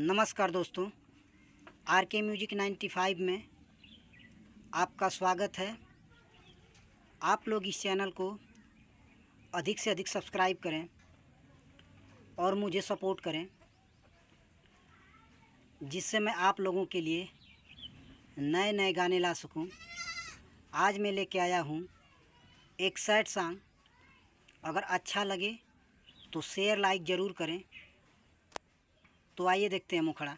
नमस्कार दोस्तों, आर के म्यूजिक 95 में आपका स्वागत है। आप लोग इस चैनल को अधिक से अधिक सब्सक्राइब करें और मुझे सपोर्ट करें, जिससे मैं आप लोगों के लिए नए नए गाने ला सकूं। आज मैं लेके आया हूं एक सैड सॉन्ग। अगर अच्छा लगे तो शेयर लाइक ज़रूर करें। तो आइए देखते हैं मुखड़ा।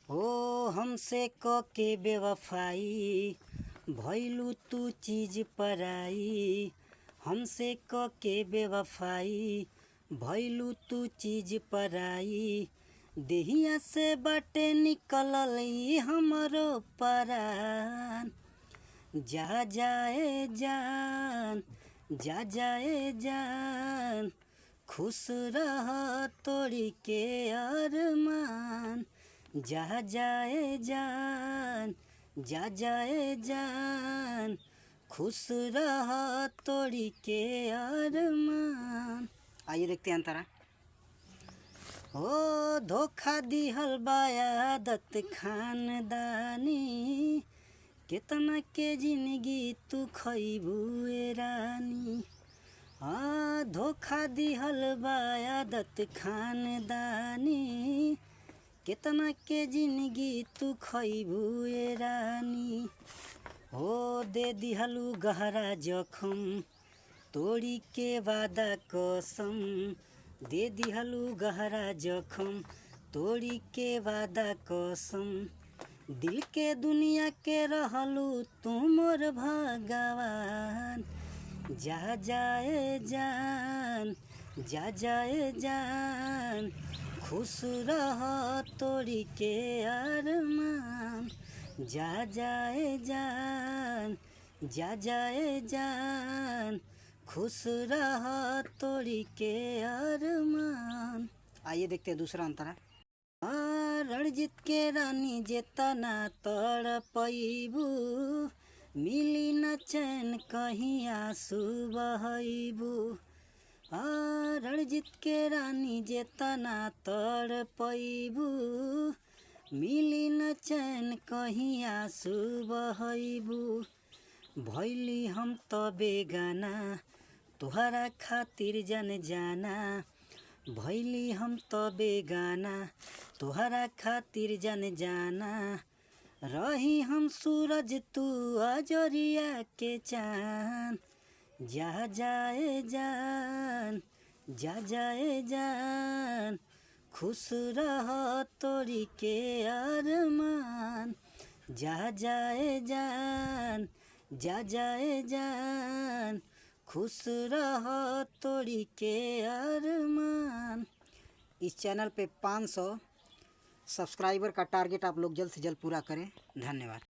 हो हमसे क के बेवफाई, भइलू तू चीज पराई। हमसे क के बेवफाई, भइलू तू चीज पराई। देहिया से बाटे निकलल हमरो परान। जा जाए जान, जा जाए जान, खुश रह तोड़ी के अरमान। जा जाए जान, जा जाए जान, खुश रह तोड़ी के अरमान। आइए देखते हैं अंतरा। हो धोखा दिहल बायादत खानदानी, केतना के जिंदगी तू खइबू ए रानी। हाँ धोखा दिहल बायादत खानदानी, केतना के जिंदगी तू खइबू ए रानी। हो दे दिहलू गहरा जखम, तोड़ी के वादा कसम। दे दिहलू गहरा जखम, तोड़ी के वादा कसम। दिल के दुनिया के रहलू तू मोर भगवान। जा जाए जान, जा जाए जान, खुश रह तोड़ी के अरमान। जा जाए जान, जा जाए जान, खुश रह तोड़ी के अरमान। आइए देखते हैं दूसरा अंतरा। रणजीत के रानी जेतना तड़पइबू, मिली न चैन कहीं आंसू बहइबू। रणजीत के रानी जेतना तड़पइबू, मिली न चैन कहीं आंसू बहइबू। भइली हम तो बेगाना, तोहरा खातिर जन जाना। भइली हम तो बेगाना, तोहरा खातिर जन जाना। रही हम सूरज तू अजरिया के चाँद। जा जाए जान, जा जाए जान, खुश रह तोड़ी के अरमान। जा जाए जान, जा जाए जान, खुश रह तोड़ी के अरमान। इस चैनल पे 500 सब्सक्राइबर का टारगेट आप लोग जल्द से जल्द पूरा करें। धन्यवाद।